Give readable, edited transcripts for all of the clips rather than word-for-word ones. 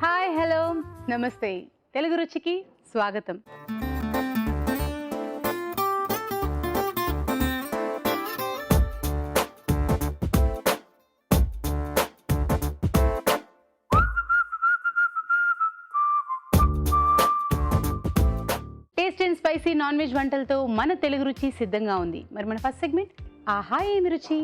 Hi hello నమస్తే తెలుగు రుచికి స్వాగతం. Taste and spicy non veg వంటలతో మన తెలుగు రుచి సిద్ధంగా ఉంది. మరి మన ఫస్ట్ సెగ్మెంట్ ఆహా ఏమి రుచి.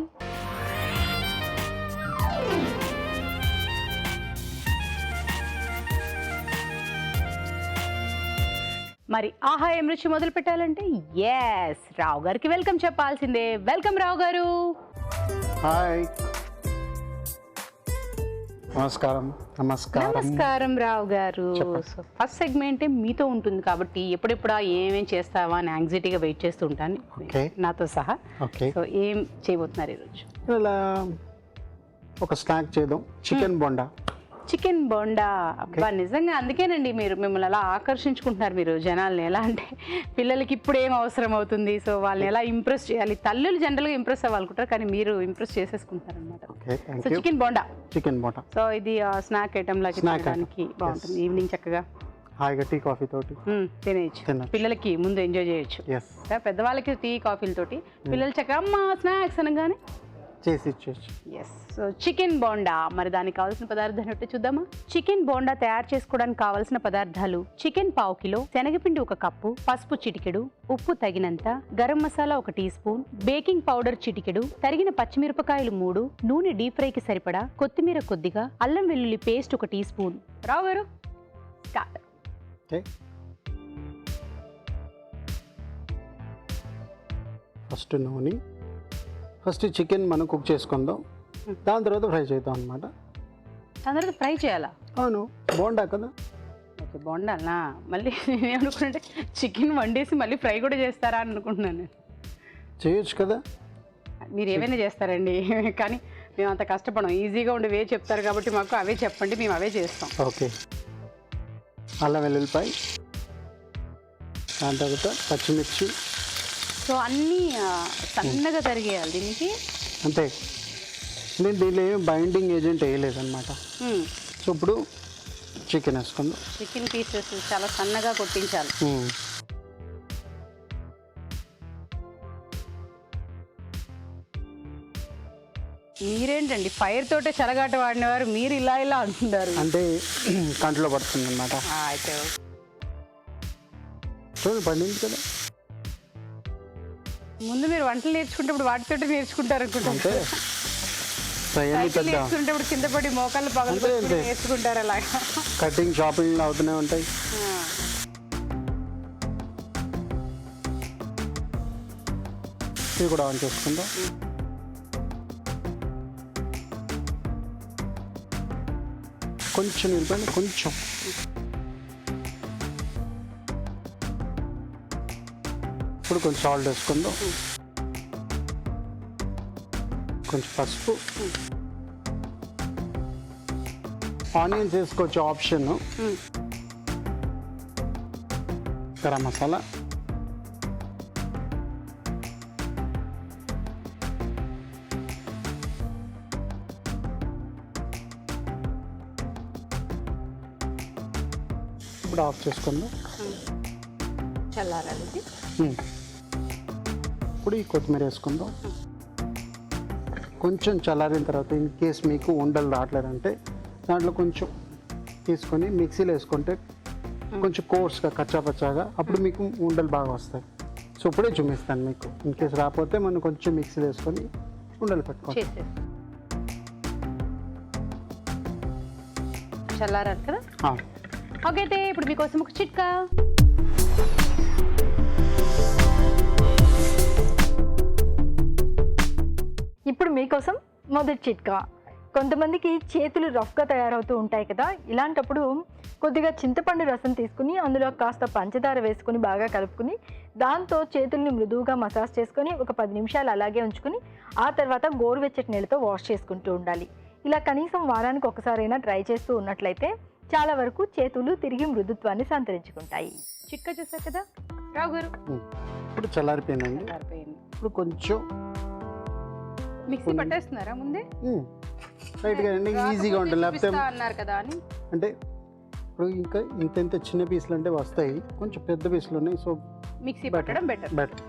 మరి ఆహా ఏం రుచి మొదలు పెట్టాలంటే ఎస్ రావు గారికి వెల్కమ్ చెప్పాల్సిందే. వెల్కమ్ రావు గారు. హాయ్, నమస్కారం. నమస్కారం రావు గారు. సో ఫస్ట్ సెగ్మెంట్ మీతో ఉంటుంది కాబట్టి ఎప్పుడెప్పుడా ఏమేం చేస్తావా అని యాంగ్జైటీగా వెయిట్ చేస్తూ ఉంటాను నాతో సహా. సో ఏం చేయబోతున్నారు ఈరోజు? ఇలా ఒక స్నాక్ చేద్దాం, చికెన్ బోండా. చికెన్ బోండా అబ్బా, నిజంగా అందుకేనండి మిమ్మల్ని అలా ఆకర్షించుకుంటున్నారు మీరు జనాల్ని. ఎలా అంటే పిల్లలకి ఇప్పుడు ఏం అవసరం అవుతుంది, సో వాళ్ళని ఎలా ఇంప్రెస్ చేయాలి. తల్లులు జనరల్గా ఇంప్రెస్ అవ్వాలనుకుంటారు, కానీ మీరు ఇంప్రెస్ చేసేసుకుంటారు అనమాట. So chicken bonda. సో ఇది స్నాక్ ఐటమ్ లాగా తినడానికి బాగుంటుంది. ఈవినింగ్ చక్కగా హాయిగా టీ కాఫీ తోటి తినేయచ్చు. పిల్లలకి ముందు ఎంజాయ్ చేయొచ్చు. పెద్దవాళ్ళకి టీ కాఫీలతోటి, పిల్లలు చక్కగా అమ్మ స్నాక్స్ అనగానే చేసి ఇచ్చేసి. ఎస్. So chicken bonda. మరి దానికి కావాల్సిన పదార్థాలు ఏంటో చూద్దామా. చికెన్ బోండా తయారు చేసుకోవడానికి కావాల్సిన పదార్థాలు: చికెన్ 1/2 కిలో, శనగపిండి 1 కప్పు, పసుపు చిటికెడు, ఉప్పు తగినంత, garam masala 1 teaspoon, baking powder చిటికెడు, తరిగిన పచ్చిమిరపకాయలు 3, నూనె డీప్ ఫ్రైకి సరిపడా, కొత్తిమీర కొద్దిగా, అల్లం వెల్లుల్లి paste 1 teaspoon. Rao garu start. First chicken మనం కుక్ చేసుకుందాం, దాని తర్వాత ఫ్రై చేద్దాం అనమాట. దాని తర్వాత ఫ్రై చేయాలా? అవును, బోండా కదా. ఓకే, బోండానా. మళ్ళీ నేనేమనుకుంటే చికెన్ వండేసి మళ్ళీ ఫ్రై కూడా చేస్తారా అని అనుకుంటున్నాను. చేయొచ్చు కదా, మీరు ఏమైనా చేస్తారండి, కానీ మేము అంత కష్టపడం. ఈజీగా ఉండే వే చెప్తారు కాబట్టి మాకు అవే చెప్పండి, మేము అవే చేస్తాం. ఓకే, అల్లం వెల్లుల్లిపాయ, దాని తర్వాత పచ్చిమిర్చి. సో అన్నీ సన్నగా తరిగేయాలి దీనికి. అంతే, నేను దీనిలో ఏం బైండింగ్ ఏజెంట్ వేయలేదన్నమాట. సో ఇప్పుడు చికెన్ వేసుకుందాం. చికెన్ పీసెస్ చాలా సన్నగా కొట్టించాలి. మీరేంటండి ఫైర్ తోటే చెలగాట వాడినవారు, మీరు ఇలా ఇలా అంటున్నారు. అంటే కంట్లో పడుతుంది అన్నమాట. అయితే పండింది కదా. ముందు మీరు వంటలు నేర్చుకుంటే వాటితోటి నేర్చుకుంటారు అనుకుంటే, నేర్చుకుంటే కింద పడి మోకాళ్ళు పగలు నేర్చుకుంటారు. అలా కటింగ్ షాపింగ్ అవుతూనే ఉంటాయి. ఇవి కూడా ఆన్ చేసుకుందాం. కొంచెం నిలిపండి, కొంచెం. ఇప్పుడు కొంచెం సాల్ట్ వేసుకుందాం, కొంచెం పసుపు, ఆనియన్స్ వేసుకోవచ్చు, ఆప్షన్. గరం మసాలా, ఇప్పుడు ఆఫ్ చేసుకుందాం. చల్లారాలి. ఇప్పుడు ఈ కొత్తిమీర వేసుకుందాం. కొంచెం చల్లారిన తర్వాత ఇన్ కేస్ మీకు ఉండలు రావట్లేదంటే దాంట్లో కొంచెం తీసుకొని మిక్సీలో వేసుకుంటే కొంచెం కోర్స్గా కచ్చాపచ్చాగా, అప్పుడు మీకు ఉండలు బాగా వస్తాయి. సో ఇప్పుడే చూపిస్తాను మీకు. ఇన్ కేస్ రాకపోతే మనం కొంచెం మిక్సీలో వేసుకొని ఉండలు పెట్టుకోండి. చల్లారాలి కదా. ఓకే, అయితే ఇప్పుడు మీకోసం ఒక చిట్కా. ఇప్పుడు మీకోసం మొదటి చిట్కా. కొంతమందికి చేతులు రఫ్గా తయారవుతూ ఉంటాయి కదా, ఇలాంటప్పుడు కొద్దిగా చింతపండు రసం తీసుకుని అందులో కాస్త పంచదార వేసుకుని బాగా కలుపుకుని దాంతో చేతుల్ని మృదువుగా మసాజ్ చేసుకొని ఒక 10 నిమిషాలు అలాగే ఉంచుకుని ఆ తర్వాత గోరువెచ్చటి నీళ్ళతో వాష్ చేసుకుంటూ ఉండాలి. ఇలా కనీసం వారానికి ఒకసారైనా ట్రై చేస్తూ ఉన్నట్లయితే చాలా వరకు చేతులు తిరిగి మృదుత్వాన్ని సంతరించుకుంటాయి. చిట్కా చేశారు కదా రావు గారు. ఇప్పుడు చల్లారిపోయిందండి. ఇప్పుడు కొంచెం మిక్సీ పట్టేస్తున్నారా ముందే? రైట్గా అండి ఈజీగా ఉంటుంది. లేకపోతే చూపిస్తా అన్నారు కదా అని అంటే ఇప్పుడు ఇంకా ఇంత చిన్న పీసులు అంటే వస్తాయి, కొంచెం పెద్ద పీసులు ఉన్నాయి. సో మిక్సీ పట్టడం బెటర్. బెటర్.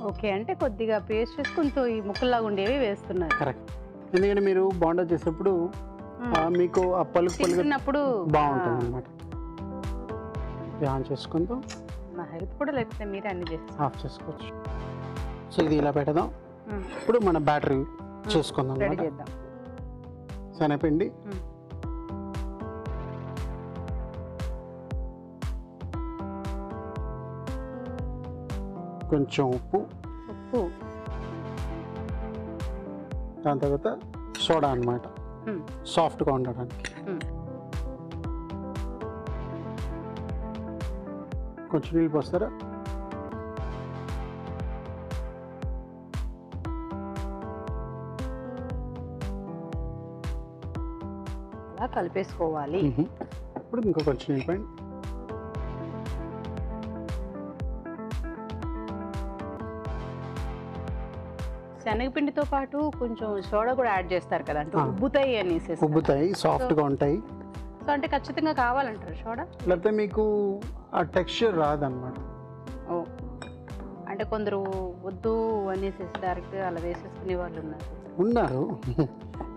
ఓకే, అంటే కొద్దిగా పేస్ట్ చేసి కొంచెం ఈ ముక్కల్లాగా ఉండేవి వేస్తున్నారు. కరెక్ట్. ఎందుకంటే మీరు బోండా చేసేప్పుడు మీకు ఆ పలుకు తింటున్నప్పుడు బాగుంటుంది అనమాట. ఆన్ చేసుకుందాం, నా హెల్ప్ కూడా లేకపోతే మీరే అన్ని చేస్తారు. ఆఫ్ చేసుకోవచ్చు. సో ఇది ఇలా పెడదాం. ఇప్పుడు మన బ్యాటరీ చేసుకుందాం రెడీ అనమాట. చేద్దాం. శనగపిండి, కొంచెం ఉప్పు, దాని తర్వాత సోడా అనమాట, సాఫ్ట్గా ఉండడానికి. కొంచెం నీళ్ళు పోస్తారా? అలా కలిపేసుకోవాలి. ఇప్పుడు ఇంకా కొంచెం నీళ్ళు పోయండి. శనగపిండితో పాటు కొంచెం సోడా కూడా యాడ్ చేస్తారు కదా, అంటే ఉబ్బుతాయి అనేసి. ఉబ్బుతాయి, సాఫ్ట్గా ఉంటాయి. సో అంటే ఖచ్చితంగా కావాలంటారు సోడా, లేకపోతే మీకు ఆ టెక్స్చర్ రాదన్నమాట. ఓ అంటే కొందరు వద్దు అనేసి డైరెక్ట్ అలా వేసేసుకునే వాళ్ళు ఉన్నారు,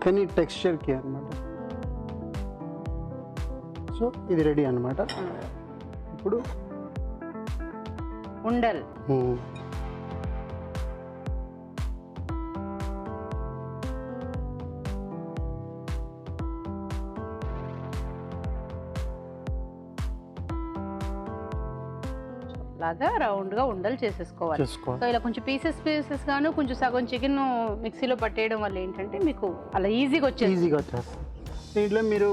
కానీ టెక్స్చర్కి అనమాట. సో ఇది రెడీ అనమాట. ఇప్పుడు ఉండలు లాగా రౌండ్ గా ఉండలు చేసేసుకోవాలి. సో ఇలా కొంచెం పీసెస్ గాను కొంచెం సగం చికెన్ మిక్సీలో పట్టేయడం వల్ల ఏంటంటే మీకు అలా ఈజీగా వచ్చేస్తుంది. దీంట్లో మీరు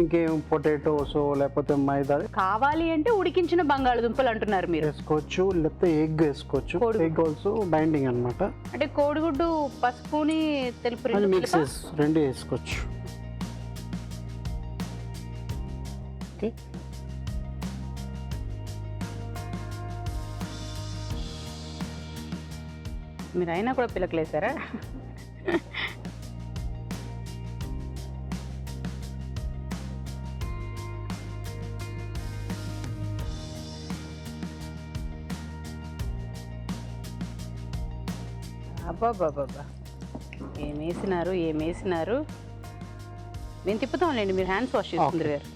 ఇంకేం పొటాటోస్ లేకపోతే మైదా కావాలి అంటే ఉడికించిన బంగాళదుంపలు అంటున్నారు మీరు, వేసుకోవచ్చు. లేకపోతే ఎగ్ వేసుకోవచ్చు. ఎగ్ ఆల్సో బైండింగ్ అనమాట. అంటే కోడిగుడ్డు పసుపుని తెలుపు మిక్సెస్ రెండు వేసుకోవచ్చు. మీరు అయినా కూడా పిలకలేసారా? అబ్బాబ్బాబ్బా, ఏమేసినారు. మేము తిప్పుతాంలేండి, మీరు హ్యాండ్స్ వాష్ చేసుకుందరు గారు.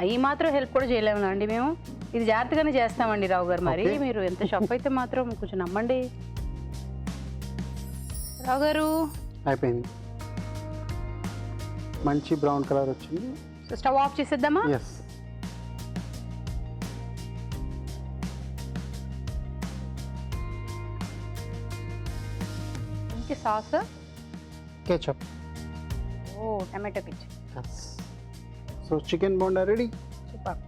అవి మాత్రం హెల్ప్ కూడా చేయలేము అండి మేము. ఇది జాగ్రత్తగానే చేస్తామండి రావు గారు. మరి మీరు ఎంత షాప్ అయితే మాత్రం కొంచెం నమ్మండి రావు గారు. అయిపోయింది, మంచి బ్రౌన్ కలర్ వచ్చింది. స్టవ్ ఆఫ్ చేసేద్దామా? ఎస్. సాస్, కేచప్, టమాటో పిచ్చి. So chicken bonda ready. Super.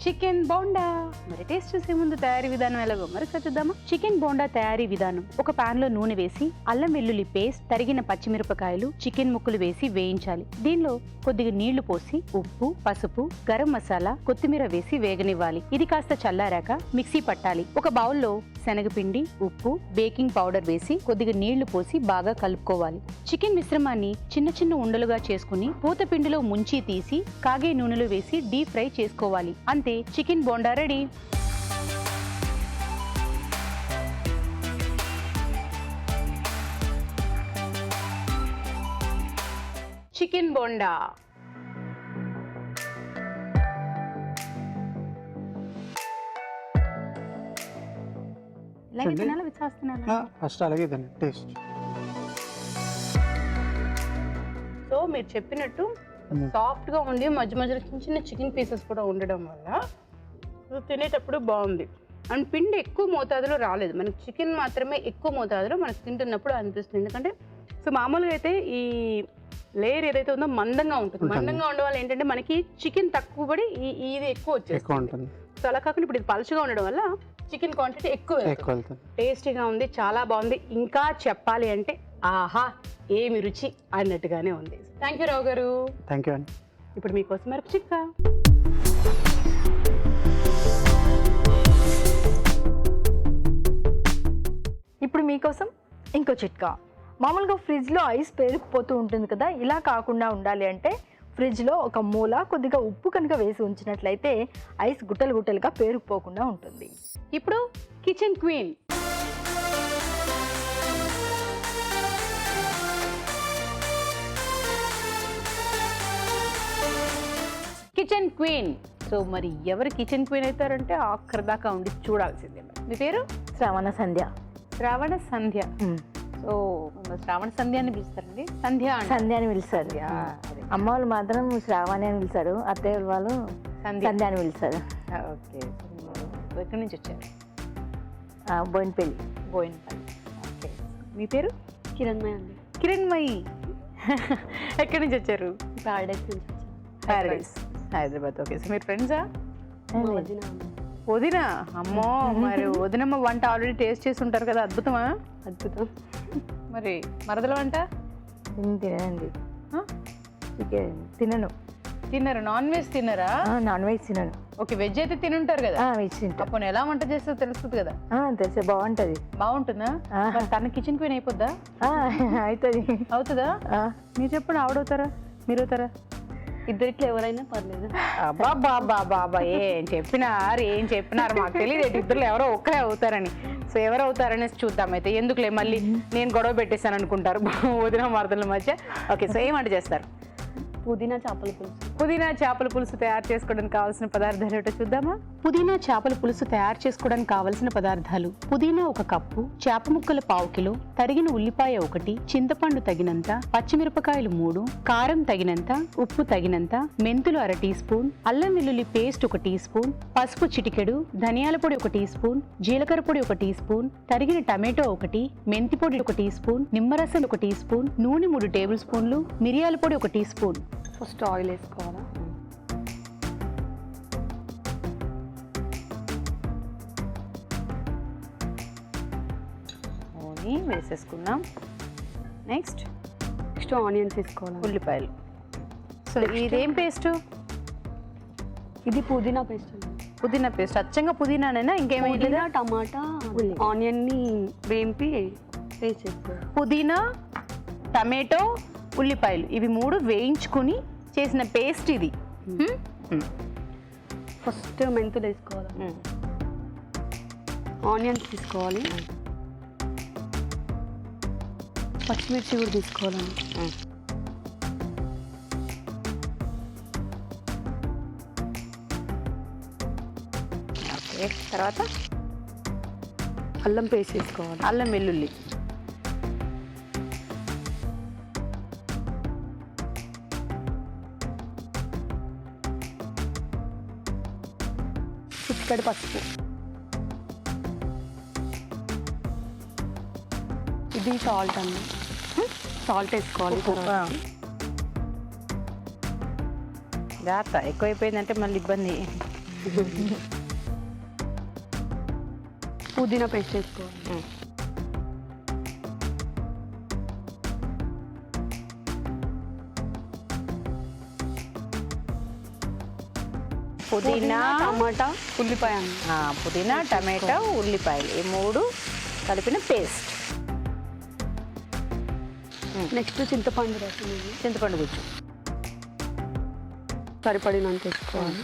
Chicken bonda మరి టేస్ట్ చేసే ముందు తయారీ విధానం ఎలాగో మరి చూద్దామా. చికెన్ బోండా తయారీ విధానం: ఒక పాన్ లో నూనె వేసి అల్లం వెల్లుల్లి పేస్ట్, తరిగిన పచ్చిమిరపకాయలు, చికెన్ ముక్కలు వేసి వేయించాలి. దీనిలో కొద్దిగా నీళ్లు పోసి ఉప్పు, పసుపు, గరం మసాలా, కొత్తిమీర వేసి వేగనివ్వాలి. ఇది కాస్త చల్లారాక మిక్సీ పట్టాలి. ఒక బౌల్లో శనగపిండి, ఉప్పు, బేకింగ్ పౌడర్ వేసి కొద్దిగా నీళ్లు పోసి బాగా కలుపుకోవాలి. చికెన్ మిశ్రమాన్ని చిన్న చిన్న ఉండలుగా చేసుకుని పూత పిండిలో ముంచి తీసి కాగే నూనెలో వేసి డీప్ ఫ్రై చేసుకోవాలి. అంతే, chicken bonda ready. Chicken bonda first అలాగే తినండి, టేస్ట్. సో మీరు చెప్పినట్టు సాఫ్ట్ గా ఉండి మధ్య మధ్యలో చిన్న చిన్న చికెన్ పీసెస్ కూడా ఉండడం వల్ల తినేటప్పుడు బాగుంది. అండ్ పిండి ఎక్కువ మోతాదులో రాలేదు, మనకి చికెన్ మాత్రమే ఎక్కువ మోతాదులో మనకు తింటున్నప్పుడు అనిపిస్తుంది. ఎందుకంటే సో మామూలుగా అయితే ఈ లేయర్ ఏదైతే ఉందో మందంగా ఉంటుంది. మందంగా ఉండడం వల్ల ఏంటంటే మనకి చికెన్ తక్కువ పడి ఇది ఎక్కువ వచ్చేస్తుంది. సో అలా కాకుండా ఇప్పుడు ఇది పలుచగా ఉండడం వల్ల చికెన్ క్వాంటిటీ ఎక్కువ ఎక్కువ వెళ్తుంది. టేస్టీగా ఉంది, చాలా బాగుంది. ఇంకా చెప్పాలి అంటే ఆహా ఏమి రుచి అన్నట్టుగానే ఉంది. థ్యాంక్ యూ రావు గారు. థ్యాంక్ యూ అండి. ఇప్పుడు మీకోసం మరొక చిట్కా. ఇప్పుడు మీకోసం ఇంకో చిట్కా. మామూలుగా ఫ్రిడ్జ్లో ఐస్ పేరుకుపోతూ ఉంటుంది కదా, ఇలా కాకుండా ఉండాలి అంటే ఫ్రిడ్జ్లో ఒక మూల కొద్దిగా ఉప్పు కనుక వేసి ఉంచినట్లయితే ఐస్ గుట్టలు గుట్టలుగా పేరుకుపోకుండా ఉంటుంది. ఇప్పుడు kitchen queen kitchen queen. So మరి ఎవరు కిచెన్ క్వీన్ అవుతారంటే ఆఖరి దాకా ఉండి చూడాల్సిందే. మీ పేరు? శ్రావణ సంధ్య. శ్రావణ సంధ్య. సో శ్రావణ సంధ్య అని పిలుస్తారండి? సంధ్య సంధ్య అని పిలుస్తారు. అమ్మ వాళ్ళు మాత్రం శ్రావణి అని పిలుస్తారు, అత్తయ్య వాళ్ళు సంధ్య అని పిలుస్తారు. ఓకే. ఎక్కడి నుంచి వచ్చారు? బోయినపల్లి. బోయినపల్లి. ఓకే. మీ పేరు? కిరణ్మయి అండి. కిరణ్మయి. ఎక్కడి నుంచి వచ్చారు? ప్యారడైస్ నుంచి వచ్చాను. ప్యారడైస్, హైదరాబాద్. ఓకే. సో మీరు ఫ్రెండ్సా? మా వదిన అండి. వదిన? అమ్మో, మరి వదినమ్మ వంట ఆల్రెడీ టేస్ట్ చేసి ఉంటారు కదా, అద్భుతమా? అద్భుతం. మరి మరదల వంట తినండి. తినను. తిన్నారా? నాన్ వెజ్ తిన్నారా? నాన్ వెజ్ తినను. ఓకే. వెజ్ అయితే తినుంటారు కదా. వెజ్ తింటా. అప్పుడు ఎలా వంట చేస్తుందో తెలుస్తుంది కదా. తెలిసే బాగుంటుంది. బాగుంటుందా? మరి తన కిచెన్ క్వీన్ అయిపోద్దా? అవుతుంది. అవుతుందా? మీరు చెప్పండి, ఆవిడవుతారా మీరు అవుతారా? ఇద్దరిట్లో ఎవరైనా పర్లేదు. బాబా ఏం చెప్పినారు మాకు తెలియదు. ఇద్దరు ఎవరో ఒక్కరే అవుతారని. సో ఎవరు అవుతారని చూద్దాం. అయితే ఎందుకులే మళ్ళీ నేను గొడవ పెట్టేశాను అనుకుంటారు వదిన మరదల మధ్య. ఓకే. సో ఏమంట చేస్తారు? పుదీనా చేపల పులుసు. పుదీనా చేపల పులుసు తయారు చేసుకోవడానికి కావాల్సిన పదార్థాలు ఏమిటో చూద్దామా? పుదీనా చేపల పులుసు తయారు చేసుకోవడానికి కావలసిన పదార్థాలు: పుదీనా 1 కప్పు, చేప ముక్కలు 1/2 కిలో, తరిగిన ఉల్లిపాయ 1, చింతపండు తగినంత, పచ్చిమిరపకాయలు 3, కారం తగినంత, ఉప్పు తగినంత, మెంతులు 1/2 టీ స్పూన్, అల్లం వెల్లుల్లి పేస్ట్ 1 టీ స్పూన్, పసుపు చిటికెడు, ధనియాల పొడి 1 టీ స్పూన్, జీలకర్ర పొడి 1 టీ స్పూన్, తరిగిన టమాటో 1, మెంతి పొడి 1 టీ స్పూన్, నిమ్మరసం 1 టీ స్పూన్, నూనె 3 టేబుల్ స్పూన్లు, మిరియాల పొడి 1 టీ స్పూన్. ఫస్ట్ ఆయిల్ వేసుకోవాలా? నూనె వేసేసుకున్నాం. నెక్స్ట్ ఆనియన్స్ వేసుకోవాలి. ఉల్లిపాయలు. సో ఇదేం పేస్ట్? ఇది పుదీనా పేస్ట్ అండి. పుదీనా పేస్ట్. అచ్చంగా పుదీనానైనా ఇంకేమైనా? పుదీనా, టమాటా, ఆనియన్ని వేంపి పేస్ట్ చేసుకోవాలి. పుదీనా, టమాటో, ఉల్లిపాయలు ఇవి 3 వేయించుకుని చేసిన పేస్ట్ ఇది. ఫస్ట్ మెంతులు వేసుకోవాలి. ఆనియన్స్ తీసుకోవాలి. పచ్చిమిర్చి కూడా తీసుకోవాలండి. ఓకే. తర్వాత అల్లం పేస్ట్ వేసుకోవాలి. అల్లం వెల్లుల్లి. చిటికెడు పసుపు. ఇది సాల్ట్ అండి. సాల్ట్ వేసుకోవాలి. జాగ్రత్త, ఎక్కువైపోయిందంటే మళ్ళీ ఇబ్బంది. పుదీనా పేస్ట్ వేసుకోవాలి. పుదీనా, టమాటా, ఉల్లిపాయ అండి. పుదీనా, టమాటా, ఉల్లిపాయలు ఈ 3 కలిపిన పేస్ట్. నెక్స్ట్ చింతపండు రసం. చింతపండు గుజ్జు సరిపడినంత వేసుకోవాలి.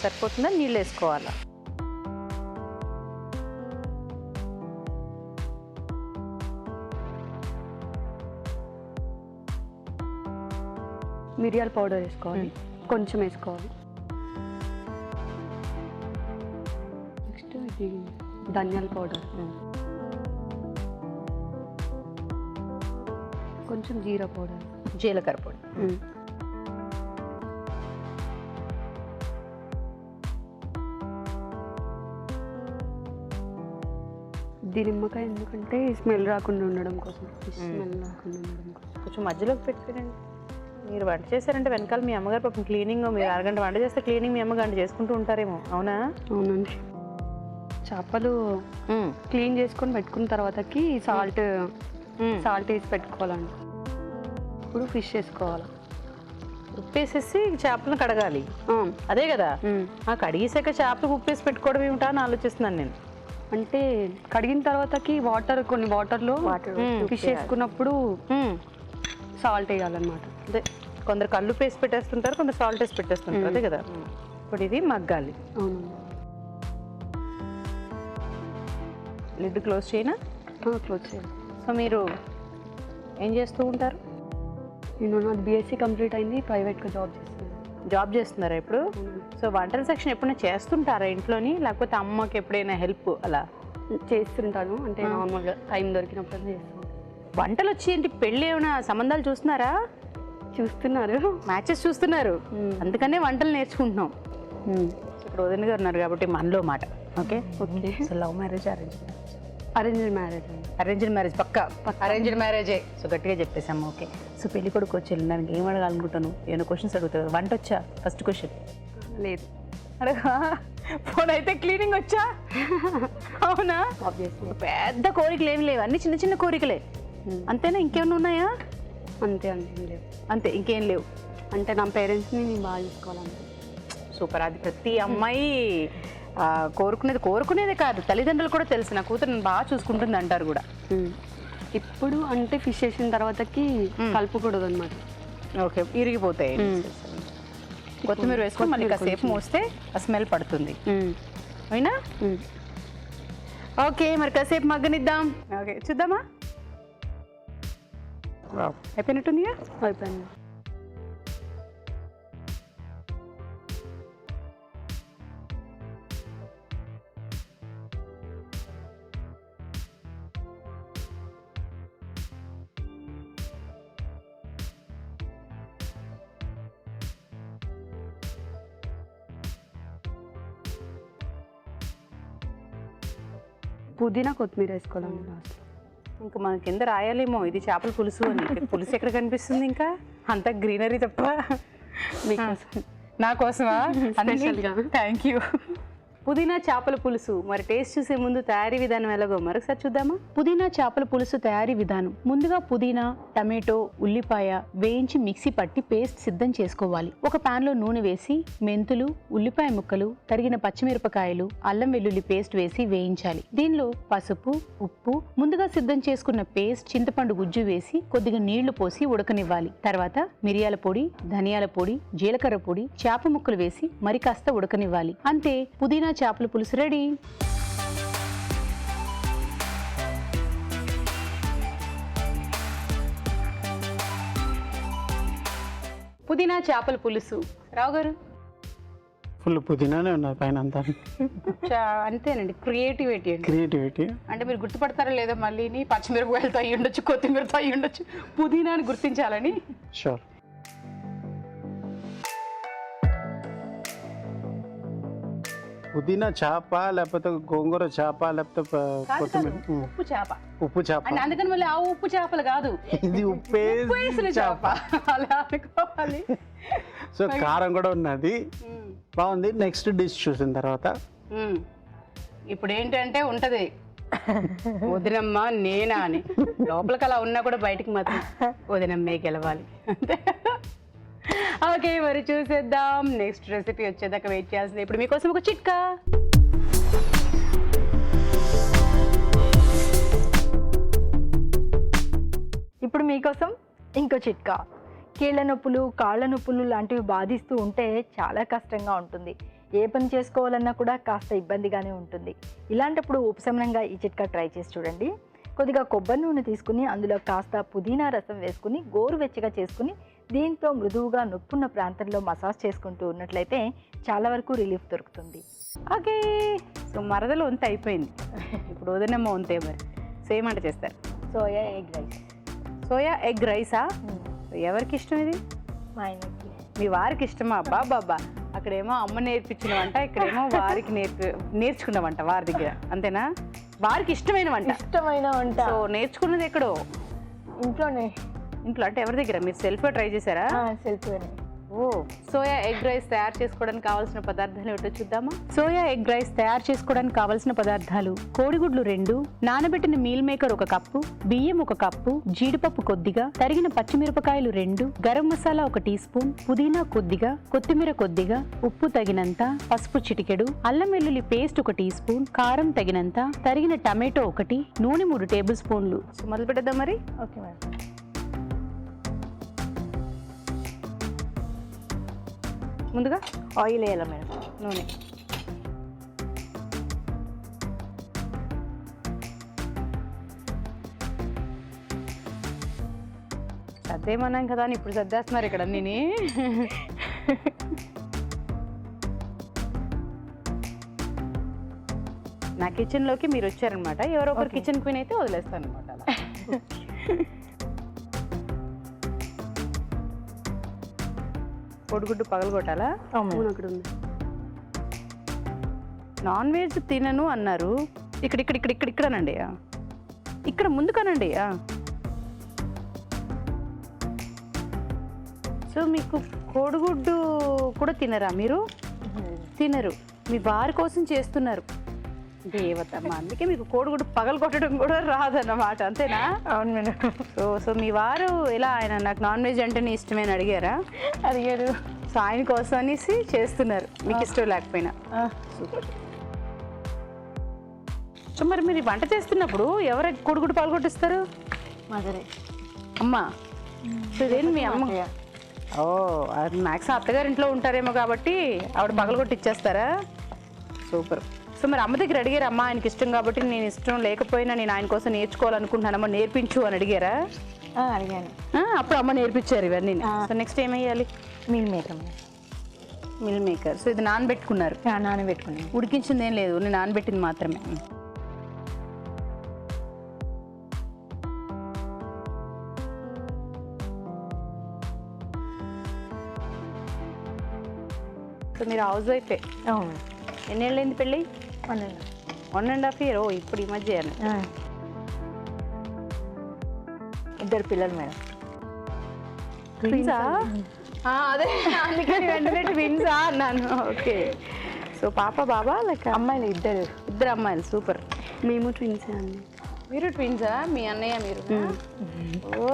సరిపోతుందా? నీళ్ళు వేసుకోవాలా? మిరియాల పౌడర్ వేసుకోవాలి. కొంచెం వేసుకోవాలి. నెక్స్ట్ ఇది ధనియాల పౌడర్, కొంచెం జీరా పౌడర్, జీలకర్ర పొడి. ఇది నిమ్మకాయ ఎందుకంటే స్మెల్ రాకుండా ఉండడం కోసం. స్మెల్ రాకుండా ఉండడం కోసం కొంచెం మధ్యలోకి పెట్టుకురండి. మీరు వంట చేశారంటే వెనకాల మీ అమ్మగారు పాపం క్లీనింగ్, మీరు అరగంట వంట చేస్తే క్లీనింగ్ మీ అమ్మ గంట చేసుకుంటూ ఉంటారేమో, అవునా? అవునండి. చేపలు క్లీన్ చేసుకొని పెట్టుకున్న తర్వాతకి సాల్ట్ వేసి పెట్టుకోవాలండి. ఇప్పుడు ఫిష్ వేసుకోవాలి. ఉప్పు వేసేసి చేపలను కడగాలి, ఆ, అదే కదా? ఉమ్. ఆ కడిగేసాక చేపలకు ఉప్పు వేసి పెట్టుకోవడం ఏమిటా అని ఆలోచిస్తున్నాను నేను. అంటే కడిగిన తర్వాతకి కొన్ని వాటర్లో ఫిష్ వేసుకున్నప్పుడు సాల్ట్ వేయాలన్నమాట. అదే కొందరు కళ్ళు పేసి పెట్టేస్తుంటారు, కొందరు సాల్ట్ వేసి పెట్టేస్తుంటారు, అదే కదా? ఇప్పుడు ఇది మగ్గాలి. అవునండి. లిడ్ క్లోజ్ చేయనా? క్లోజ్ చేయాలి. సో మీరు ఏం చేస్తూ ఉంటారు? నేను నాది బీఎస్సీ కంప్లీట్ అయింది, ప్రైవేట్గా జాబ్ చేస్తున్నాను. జాబ్ చేస్తున్నారా ఇప్పుడు? సో వంటల సెక్షన్ ఎప్పుడైనా చేస్తుంటారా ఇంట్లోని, లేకపోతే అమ్మకి ఎప్పుడైనా హెల్ప్ అలా చేస్తుంటాను. అంటే నార్మల్గా టైం దొరికినప్పుడు చేస్తాను. వంటలు వచ్చి ఏంటి, పెళ్ళి ఏమైనా సంబంధాలు చూస్తున్నారా? చూస్తున్నారు. మ్యాచెస్ చూస్తున్నారు, అందుకనే వంటలు నేర్చుకుంటున్నాం. ఇప్పుడు వదిన గారు ఉన్నారు కాబట్టి మనలో మాట. Okay okay. So love marriage, arranged marriage అండి. అరేంజ్డ్ మ్యారేజ్ పక్కా అరేంజ్డ్ మ్యారేజే. సో గట్టిగా చెప్పేసాము. ఓకే. సో పెళ్లి కొడుకు వచ్చి వెళ్ళడానికి ఏం అడగాలనుకుంటాను, ఏమైనా క్వశ్చన్స్ అడుగుతారు. వంట వచ్చా? First question. లేదు. అడగా. ఫోన్ అయితే క్లీనింగ్ వచ్చా? అవునా? ఆబ్వియస్లీ. పెద్ద కోరికలు ఏమి లేవు, అన్ని చిన్న చిన్న కోరికలే అంతేనా? ఇంకేమైనా ఉన్నాయా? అంతే అంతే లేవు. అంతే, ఇంకేం లేవు. అంటే నా పేరెంట్స్ని నేను బాగా చూసుకోవాలంటే. సూపర్. అది ప్రతి అమ్మాయి కోరుకునేదే కాదు, తల్లిదండ్రులు కూడా తెలుసు, నా కూతురు నన్ను బాగా చూసుకుంటుంది అంటారు కూడా. ఇప్పుడు అంటే ఫిష్ వేసిన తర్వాతకి కలుపుకూడదు అనమాట. ఓకే, ఇరిగిపోతాయి. కొత్తిమీర వేసుకొని మళ్ళీ కాసేపు మోస్తే ఆ స్మెల్ పడుతుంది, అవునా? ఓకే, మరి కాసేపు మగ్గనిద్దాం. ఓకే, చూద్దామా? అయిపోయినట్టుందిగా. అయిపోయింది. పుదీనా కొత్తిమీర వేసుకోవాలండి లాస్ట్. ఇంకా మన కింద రాయాలేమో ఇది చేపల పులుసు అని. పులుసు ఎక్కడ కనిపిస్తుంది? ఇంకా అంత గ్రీనరీ తప్ప. నా కోసమా? Thank you. పుదీనా చేపల పులుసు. మరి టేస్ట్ చూసే ముందు తయారీ విధానం ఎలాగో మరొకసారి చూద్దామా? పుదీనా చేపల పులుసు తయారీ విధానం. ముందుగా పుదీనా, టమాటో, ఉల్లిపాయ వేయించి మిక్సీ పట్టి పేస్ట్ సిద్ధం చేసుకోవాలి. ఒక పాన్ లో నూనె వేసి మెంతులు, ఉల్లిపాయ ముక్కలు, తరిగిన పచ్చిమిరపకాయలు, అల్లం వెల్లుల్లి పేస్ట్ వేసి వేయించాలి. దీనిలో పసుపు, ఉప్పు, ముందుగా సిద్ధం చేసుకున్న పేస్ట్, చింతపండు గుజ్జు వేసి కొద్దిగా నీళ్లు పోసి ఉడకనివ్వాలి. తర్వాత మిరియాల పొడి, ధనియాల పొడి, జీలకర్ర పొడి, చేప ముక్కలు వేసి మరి కాస్త ఉడకనివ్వాలి. అంతే, పుదీనా చేపల పులుసు రెడీ. పుదీనా చేపల పులుసు. రావు గారు? ఫుల్ పుదీనానే ఉన్నది పైన అంతా. అంతేనండి, క్రియేటివిటీ అండి. క్రియేటివిటీ అంటే మీరు గుర్తుపడతారో లేదో, మళ్ళీ పచ్చిమిరపకాయలతో అయ్యి ఉండొచ్చు, కొత్తిమీరతో అయ్యి ఉండొచ్చు, పుదీనాని గుర్తించాలని. షూర్. పుదీనా చేప లేకపోతే గోంగూర చేప లేకపోతే కొత్తిమీర ఉప్పు చేప. ఉప్పు చేప అంటే అందుకని మళ్ళీ ఆ ఉప్పు చేపలు కాదు, ఇది ఉప్పేసిన చేప అలా అనుకోవాలి. సో కారం కూడా ఉన్నది, బాగుంది. నెక్స్ట్ డిష్ చూసిన తర్వాత ఇప్పుడు ఏంటంటే ఉంటది వదినమ్మ నేనా అని, లోపలికి అలా ఉన్నా కూడా బయటికి మాత్రం వదినమ్మే గెలవాలి. ఓకే, మరి చూసేద్దాం. నెక్స్ట్ రెసిపీ వచ్చేదాకా వెయిట్ చేయాల్సింది. ఇప్పుడు మీకోసం ఒక చిట్కా. ఇప్పుడు మీకోసం ఇంకో చిట్కా. కీళ్ళ నొప్పులు, కాళ్ళ నొప్పులు లాంటివి బాధిస్తూ ఉంటే చాలా కష్టంగా ఉంటుంది. ఏ పని చేసుకోవాలన్నా కూడా కాస్త ఇబ్బందిగానే ఉంటుంది. ఇలాంటప్పుడు ఉపశమనంగా ఈ చిట్కా ట్రై చేసి చూడండి. కొద్దిగా కొబ్బరి నూనె తీసుకుని అందులో కాస్త పుదీనా రసం వేసుకుని గోరువెచ్చగా చేసుకుని దీంతో మృదువుగా నొప్పున్న ప్రాంతంలో మసాజ్ చేసుకుంటూ ఉన్నట్లయితే చాలా వరకు రిలీఫ్ దొరుకుతుంది. ఓకే, సో మరదలు వంత అయిపోయింది. ఇప్పుడు వదినమ్మ వంతే. మరి సేమ్ అంటే చేస్తారు. Soya egg rice. Soya egg రైసా? ఎవరికి ఇష్టం ఇది? మా ఆయనకి. మీ వారికి ఇష్టమా? బాబా, అక్కడేమో అమ్మ నేర్పించిన వంట, ఇక్కడేమో వారికి నేర్చుకున్న వంట వారి దగ్గర, అంతేనా? వారికి ఇష్టమైన వంట. ఇష్టమైన వంట. సో నేర్చుకున్నది ఎక్కడో ఇంట్లోనే. ఇంట్లో అంటే ఎవరి దగ్గర మీరు సెల్ఫ్గా ట్రై చేశారా? సెల్ఫ్గానే. ఓ సోయా ఎగ్ రైస్ తయారు చేసుకోవడానికి కావాల్సిన పదార్థాలు ఏమిటో చూద్దామా? సోయా ఎగ్ రైస్ తయారు చేసుకోవడానికి కావాల్సిన పదార్థాలు: కోడిగుడ్లు 2, నానబెట్టిన మీల్ మేకర్ 1 కప్పు, బియ్యం 1 కప్పు, జీడిపప్పు కొద్దిగా, తరిగిన పచ్చిమిరపకాయలు 2, గరం మసాలా 1 టీ స్పూన్, పుదీనా కొద్దిగా, కొత్తిమీర కొద్దిగా, ఉప్పు తగినంత, పసుపు చిటికెడు, అల్లం వెల్లుల్లి పేస్ట్ 1 టీ స్పూన్, కారం తగినంత, తరిగిన టమాటో 1, నూనె 3 టేబుల్ స్పూన్లు. సో మొదలు పెట్టేద్దాం మరి. Okay madam. ముందుగా ఆయిల్ వేయాలా మేడం? నూనె, సర్దేమన్నాం కదా అని ఇప్పుడు సర్దేస్తున్నారు ఇక్కడ నేను. నా కిచెన్లోకి మీరు వచ్చారనమాట. ఎవరో ఒకరు కిచెన్ క్వీన్ అయితే వదిలేస్తాను అనమాట అలా. కోడిగుడ్డు పగలగొట్టాలా? అవును అక్కడ ఉంది. నాన్ వెజ్ తినను అన్నారు. ఇక్కడ ఇక్కడ ఇక్కడ ఇక్కడ ఇక్కడనండి, ఇక్కడ ముందు కనండి. సో మీకు కోడిగుడ్డు కూడా తినరా మీరు? తినరు. మీ వారి కోసం చేస్తున్నారు. దేవతమ్మ, అందుకే మీకు కోడిగుడ్డు పగలగొట్టడం కూడా రాదన్నమాట, అంతేనా? అవును మేడం. సో మీ వారు ఎలా, ఆయన నాకు నాన్ వెజ్ అంటేనే ఇష్టమని అడిగారా? అడిగారు. సో ఆయన కోసం అనేసి చేస్తున్నారు, మీకు ఇష్టం లేకపోయినా. సూపర్. సో మరి మీరు ఈ వంట చేస్తున్నప్పుడు ఎవరు కోడిగుడ్డు పాల్గొట్టిస్తారు? మదరే. అమ్మా. సో ఇదేంటి మీ అమ్మ? ఓ, మ్యాక్సిమం అత్తగారు ఇంట్లో ఉంటారేమో కాబట్టి ఆవిడ పగలగొట్టి ఇచ్చేస్తారా? సూపర్. సో మరి అమ్మ దగ్గర అడిగారు, అమ్మ ఆయనకి ఇష్టం కాబట్టి నేను ఇష్టం లేకపోయినా నేను ఆయన కోసం నేర్చుకోవాలనుకుంటున్నానమ్మా, నేర్పించు అని అడిగారా? అడిగాను. అప్పుడు అమ్మ నేర్పించారు ఇవన్నీ. సో నెక్స్ట్ ఏమయ్యాలి? Meal maker. Meal maker. So ఇది నానబెట్టుకున్నారు? నానబెట్టుకున్నాను. ఉడికించింది ఏం లేదు, నేను నానబెట్టింది మాత్రమే. సో మీరు హౌస్ వైఫే? అవును. ఎన్నేళ్ళైంది పెళ్ళి? 1.5 year. ఓ ఇప్పుడు ఈ మధ్య. ఇద్దరు పిల్లలు మేడం. ట్విన్సా? అదే అందుకని వెంటనే ట్విన్సా అన్నాను. ఓకే. సో పాప బాబా లైక్ అమ్మాయిలు ఇద్దరు అమ్మాయిలు. సూపర్. మేము ట్విన్స్ అండి. మీరు ట్విన్సా? మీ అన్నయ్య మీరు? ఓ,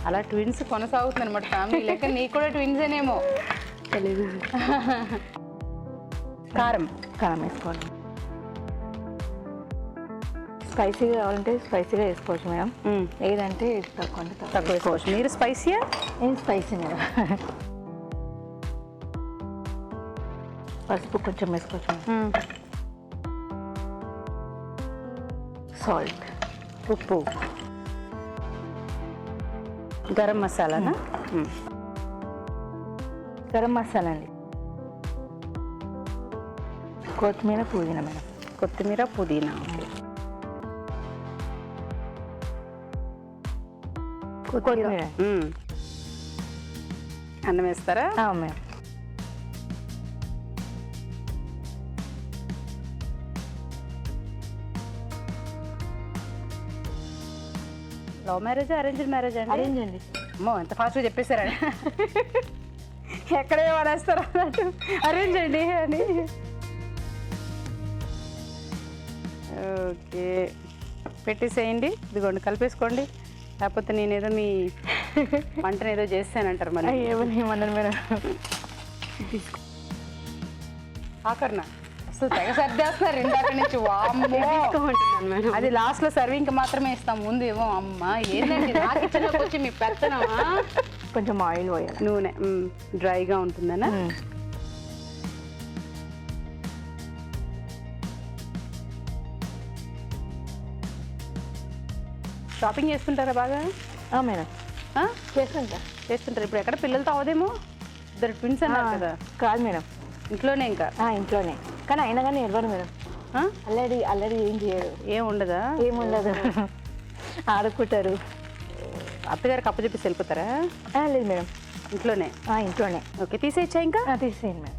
అలా ట్విన్స్ కొనసాగుతుంది అనమాట ఫ్యామిలీ లెక్క. నీకు కూడా ట్విన్సేనేమో తెలీదు. కారం వేసుకోవాలి. స్పైసీగా కావాలంటే స్పైసీగా వేసుకోవచ్చు మేడం, లేదంటే తక్కువ వేసుకోవచ్చు. మీరు స్పైసీయా? నేను స్పైసీ మేడం. పసుపు కొంచెం వేసుకోవచ్చు మేడం. సాల్ట్, ఉప్పు, గరం మసాలానా? గరం మసాలా అండి, కొత్తిమీర పుదీనా మేడం. కొత్తిమీర పుదీనా. కొత్తిమీర. అన్నం వేస్తారా? Madam. Love marriage arranged marriage అండి? అరేంజ్ అండి. అమ్మో ఎంత ఫాస్ట్గా చెప్పేశారా? ఎక్కడే వాడేస్తారా అన్నట్టు అరేంజ్ అండి అని. ఓకే, పెట్టేసేయండి. ఇదిగోండి కలిపేసుకోండి, లేకపోతే నేనేదో మీ వంటను ఏదో చేస్తానంటారు మరి. ఏమన్నారు మేడం? ఆఖరిన అసలు తెగ సర్దేస్తున్నారు ఇందాక నుంచి. తీసుకోమంటున్నాను మేడం. అది లాస్ట్ లో సర్వింగ్ మాత్రమే ఇస్తాం, ముందు ఏమో. అమ్మ ఏంటండి నా కిచెన్లోకి వచ్చి మీ పెత్తనమా? కొంచెం ఆయిల్ పోయాలి. నూనె డ్రైగా ఉంటుందనా? షాపింగ్ చేస్తుంటారా బాగా? మేడం చేస్తుంటారు. ఇప్పుడు ఎక్కడ పిల్లలతో అవదేమో, ఇద్దరు ట్విన్స్ అన్నారు కదా? కాదు మేడం, ఇంట్లోనే. ఇంకా ఇంట్లోనే, కానీ అయినా కానీ ఎవ్వరు మేడం. అల్లరి ఏం చేయరు. ఏం ఉండదా? ఏముండదు, ఆడుకుంటారు. అత్తగారికి అప్పచెప్పేసి వెళ్ళిపోతారా? లేదు మేడం, ఇంట్లోనే. ఇంట్లోనే. ఓకే, తీసేయచ్చా? ఇంకా తీసేయండి మేడం.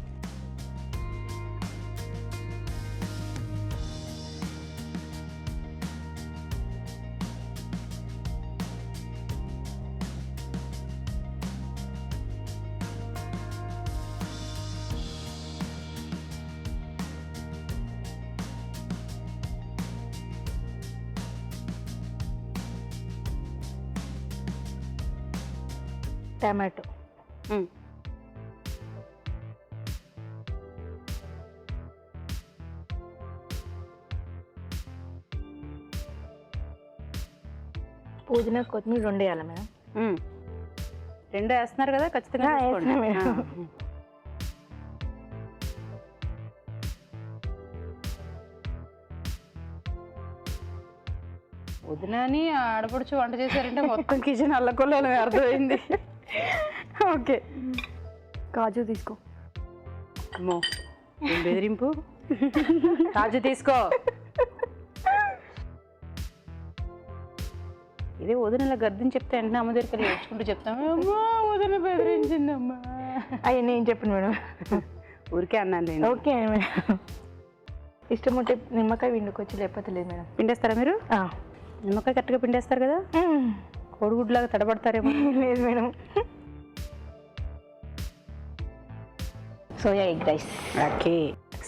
టమాటో, మ్మ్. పుదీనా, కొత్తిమీర 2 వేయాలి మేడం. మ్మ్. 2 వేస్తున్నారు కదా, ఖచ్చితంగా వేస్తున్నా తీసుకోండి. మేడం. వదినని ఆడపడుచు వంట చేశారంటే మొత్తం కిచెన్ అల్లకొల్లని అర్థమైంది. ఓకే, కాజు తీసుకో. అమ్మో ఏం బెదిరింపు. కాజు తీసుకో. ఇదే వదినలా గర్దిని చెప్తే వెంటనే అమ్మ దగ్గరికి నేర్చుకుంటూ చెప్తాము, అమ్మా వదిన బెదిరించిందమ్మా. అయ్యి నేను చెప్పను మేడం. ఊరికే అన్నాను నేను. Okay madam. ఇష్టం ఉంటే నిమ్మకాయ పిండుకొచ్చి, లేకపోతే లేదు మేడం. పిండేస్తారా మీరు? నిమ్మకాయ కరెక్ట్గా పిండేస్తారు కదా, కోడిగుడ్లాగా తడబడతారేమో. లేదు madam. Soya egg rice. Okay,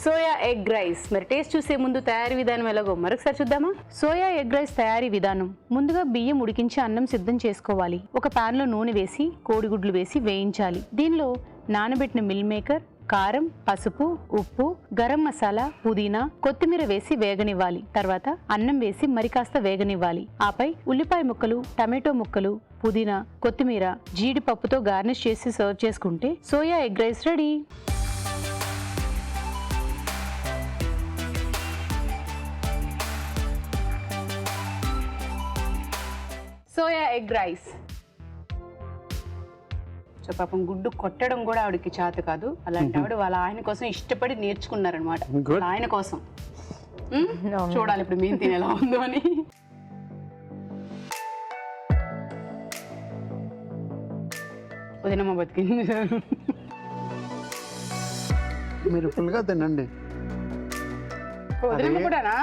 soya egg rice. మరి టేస్ట్ చూసే ముందు తయారీ విధానం ఎలాగో మరొకసారి చూద్దామా. సోయా ఎగ్ రైస్ తయారీ విధానం: ముందుగా బియ్యం ఉడికించి అన్నం సిద్ధం చేసుకోవాలి. ఒక పాన్ లో నూనె వేసి కోడిగుడ్లు వేసి వేయించాలి. దీనిలో నానబెట్టిన మిల్ మేకర్, కారం, పసుపు, ఉప్పు, గరం మసాలా, పుదీనా, కొత్తిమీర వేసి వేగనివ్వాలి. తర్వాత అన్నం వేసి మరి కాస్త వేగనివ్వాలి. ఆపై ఉల్లిపాయ ముక్కలు, టమాటో ముక్కలు, పుదీనా, కొత్తిమీర, జీడిపప్పుతో గార్నిష్ చేసి సర్వ్ చేసుకుంటే soya egg rice ready. Soya egg rice. So పాపం గుడ్డు కొట్టడం కూడా ఆవిడకి చేత కాదు. అలాంటి ఆవిడ వాళ్ళ ఆయన కోసం ఇష్టపడి నేర్చుకున్నారనమాట. Good. వాళ్ళ ఆయన కోసం. చూడాలి ఇప్పుడు మేము తిని ఎలా ఉందో అని. వదినమ్మ బతికింది. మీరు ఫుల్గా తినండి. వదినమ్మ కూడానా?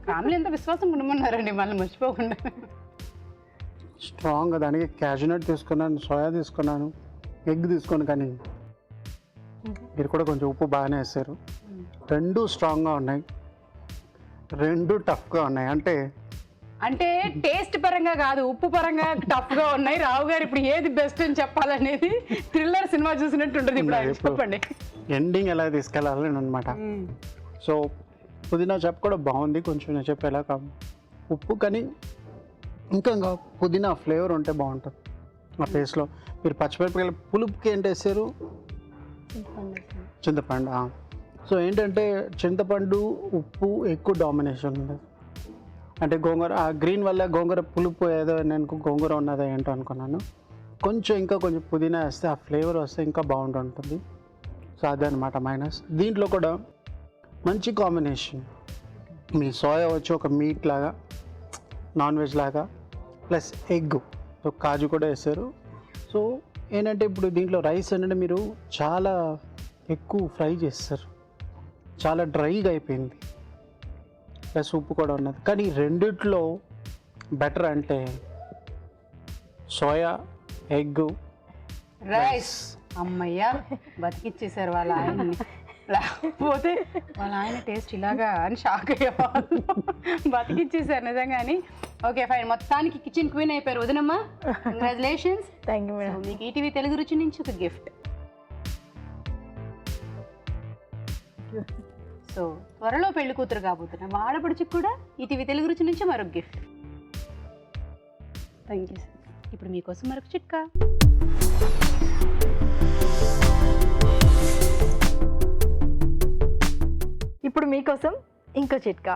ఫ్యామిలీ ఎంత విశ్వాసం ఉండమన్నారండి మళ్ళీ మర్చిపోకుండా. స్ట్రాంగ్గా దానికి క్యాషనట్ తీసుకున్నాను, సోయా తీసుకున్నాను, ఎగ్ తీసుకున్నాను. కానీ మీరు కూడా కొంచెం ఉప్పు బాగానే వేస్తారు. 2 స్ట్రాంగ్గా ఉన్నాయి, 2 టఫ్గా ఉన్నాయి. అంటే టేస్ట్ పరంగా కాదు, ఉప్పు పరంగా టఫ్ గా ఉన్నాయి. రావు గారు ఇప్పుడు ఏది బెస్ట్ అని చెప్పాలనేది థ్రిల్లర్ సినిమా చూసినట్టు ఉంటుంది. ఇప్పుడు ఆయన చెప్పండి, ఎండింగ్ ఎలా తీసుకెళ్ళాలని అనమాట. సో పుదీనా చెప్ప కూడా బాగుంది, కొంచెం నేను చెప్పేలా కాదు ఉప్పు. కానీ ఇంకా పుదీనా ఫ్లేవర్ ఉంటే బాగుంటుంది ఆ పేస్ట్లో. మీరు పచ్చిమిరపకాయల పులుపుకి ఏంటి వేసారు? చింతపండు. సో ఏంటంటే చింతపండు, ఉప్పు ఎక్కువ డామినేషన్ ఉంది. అంటే గోంగూర, ఆ గ్రీన్ వల్ల గోంగూర పులుపు ఏదో నేను గోంగూర ఉన్నదో ఏంటో అనుకున్నాను. ఇంకా కొంచెం పుదీనా వేస్తే ఆ ఫ్లేవర్ వస్తే ఇంకా బాగుంటుంది. సో అదే అనమాట మైనస్. దీంట్లో కూడా మంచి కాంబినేషన్. మీ సోయా వచ్చి ఒక మీట్ లాగా, నాన్ వెజ్ లాగా, ప్లస్ ఎగ్, సో కాజు కూడా వేస్తారు. సో ఏంటంటే ఇప్పుడు దీంట్లో రైస్ ఏంటంటే మీరు చాలా ఎక్కువ ఫ్రై చేస్తారు, చాలా డ్రైగా అయిపోయింది. ప్లస్ ఉప్పు కూడా ఉన్నది. కానీ రెండిట్లో బెటర్ అంటే సోయా, ఎగ్, రైస్. అమ్మయ్యా బతికిచ్చేసారు వాళ్ళ ఆయన్ని. లేకపోతే వాళ్ళ ఆయన టేస్ట్ ఇలాగా అని షాక్ అయ్యేవాళ్ళు. బతికిచ్చేసారు నిజంగాని. ఓకే ఫైన్, మొత్తానికి కిచెన్ క్వీన్ అయిపోయారు వదినమ్మా. కంగ్రాచులేషన్స్. Thank you madam. మీకు ఈటీవీ తెలుగు రుచి నుంచి ఒక గిఫ్ట్. సో త్వరలో పెళ్లి కూతురు కాబోతున్నా మా ఆడపడుచుకు కూడా ఈటీవీ తెలుగు రుచి నుంచి మరొక గిఫ్ట్. Thank you. ఇప్పుడు మీకోసం మరొక చిట్కా. ఇప్పుడు మీకోసం ఇంకో చిట్కా.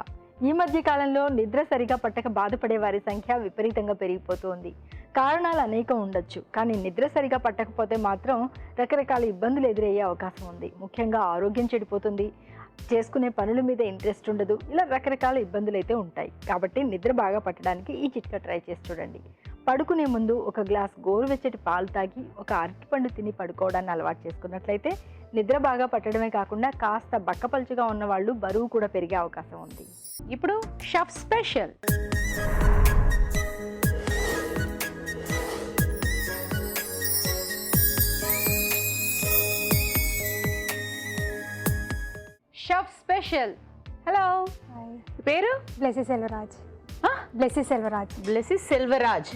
ఈ మధ్య కాలంలో నిద్ర సరిగా పట్టక బాధపడే వారి సంఖ్య విపరీతంగా పెరిగిపోతుంది. కారణాలు అనేకం ఉండొచ్చు, కానీ నిద్ర సరిగా పట్టకపోతే మాత్రం రకరకాల ఇబ్బందులు ఎదురయ్యే అవకాశం ఉంది. ముఖ్యంగా ఆరోగ్యం చెడిపోతుంది, చేసుకునే పనుల మీద ఇంట్రెస్ట్ ఉండదు, ఇలా రకరకాల ఇబ్బందులు అయితే ఉంటాయి. కాబట్టి నిద్ర బాగా పట్టడానికి ఈ చిట్కా ట్రై చేసి చూడండి. పడుకునే ముందు ఒక గ్లాస్ గోరువెచ్చటి పాలు తాగి ఒక అరటిపండు తిని పడుకోవడాన్ని అలవాటు చేసుకున్నట్లయితే నిద్ర బాగా పట్టడమే కాకుండా కాస్త బక్కపలుచుగా ఉన్న వాళ్ళు బరువు కూడా పెరిగే అవకాశం ఉంది. ఇప్పుడు chef special. Chef special. Hello, పేరు? బ్లెస్సీ సెల్వరాజ్. బ్లెస్సీ సెల్వరాజ్. బ్లెస్సీ సెల్వరాజ్.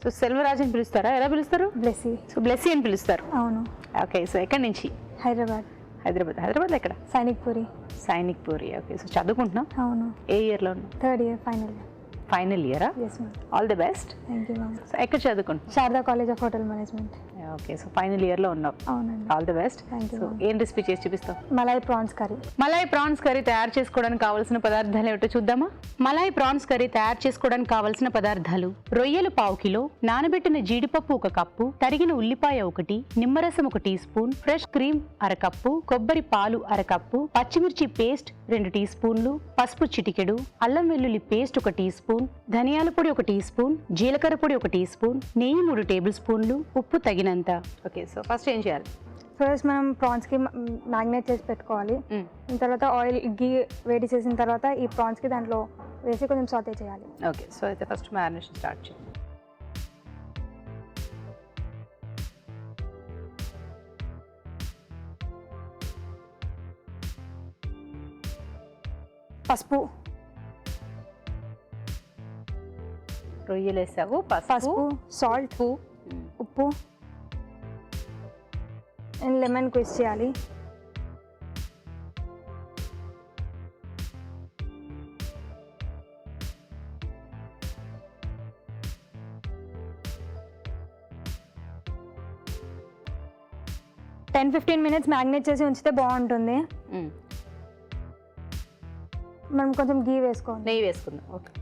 సో సెల్వరాజ్ అని పిలుస్తారా, ఎలా పిలుస్తారు? బ్లెస్సీ. సో బ్లెస్సీ అని పిలుస్తారు. అవును. ఓకే, సో ఎక్కడి నుంచి? హైదరాబాద్. హైదరాబాద్ ఎక్కడ? సైనిక్పురి. సైనిక్పురి. ఓకే, సో చదువుకుంటున్నావు? అవును. ఏ ఇయర్లో ఉన్నావు? 3rd year final. ఫైనల్ ఇయరా? Yes ma'am. All the best. Thank you ma'am. So ఎక్కడ చదువుకుంటున్నావు? Sharada college of hotel management. Okay, so final ఇయర్లో ఉన్నావు. అవునండి. All the best. Thank you so ma'am. ఏం రెసిపీ చేసి చూపిస్తావు? Malai prawns curry. Malai prawns curry తయారు చేసుకోవడానికి కావాల్సిన పదార్థాలు ఏమిటో చూద్దామా? మలాయ్ ప్రాన్స్ కర్రీ తయారు చేసుకోవడానికి కావాల్సిన పదార్థాలు: రొయ్యలు 1/2 కిలో, నానబెట్టిన జీడిపప్పు 1 కప్పు, తరిగిన ఉల్లిపాయ 1, నిమ్మరసం 1 teaspoon, fresh cream 1/2 cup, కొబ్బరి పాలు 1/2 కప్పు, పచ్చిమిర్చి పేస్ట్ 2 టీ స్పూన్లు, పసుపు చిటికెడు, అల్లం వెల్లుల్లి పేస్ట్ 1 టీ స్పూన్, ధనియాల పొడి 1 టీ స్పూన్, జీలకర్ర పొడి 1 టీ స్పూన్, నెయ్యి 3 టేబుల్ స్పూన్లు, ఉప్పు తగినంత. ఓకే, సో ఫస్ట్ ఏం చేయాలి? ఫస్ట్ మనం ప్రాన్స్కి మ్యాగ్నేట్ చేసి పెట్టుకోవాలి. దాని తర్వాత ఆయిల్ గీ వేడి చేసిన తర్వాత ఈ ప్రాన్స్కి దాంట్లో వేసి కొంచెం సాటే చేయాలి. ఓకే, సో అయితే ఫస్ట్ మ్యారినేషన్ స్టార్ట్ చేయండి. పసుపు. రొయ్యలు వేసావు, పసుపు, సాల్ట్, ఉప్పు అండ్ లెమన్ క్విజ్ చేయాలి. టెన్ 15 minutes మ్యాగ్నేట్ చేసి ఉంచితే బాగుంటుంది. మనం కొంచెం గీ వేసుకోవాలి. నెయ్యి వేసుకుందాం. ఓకే,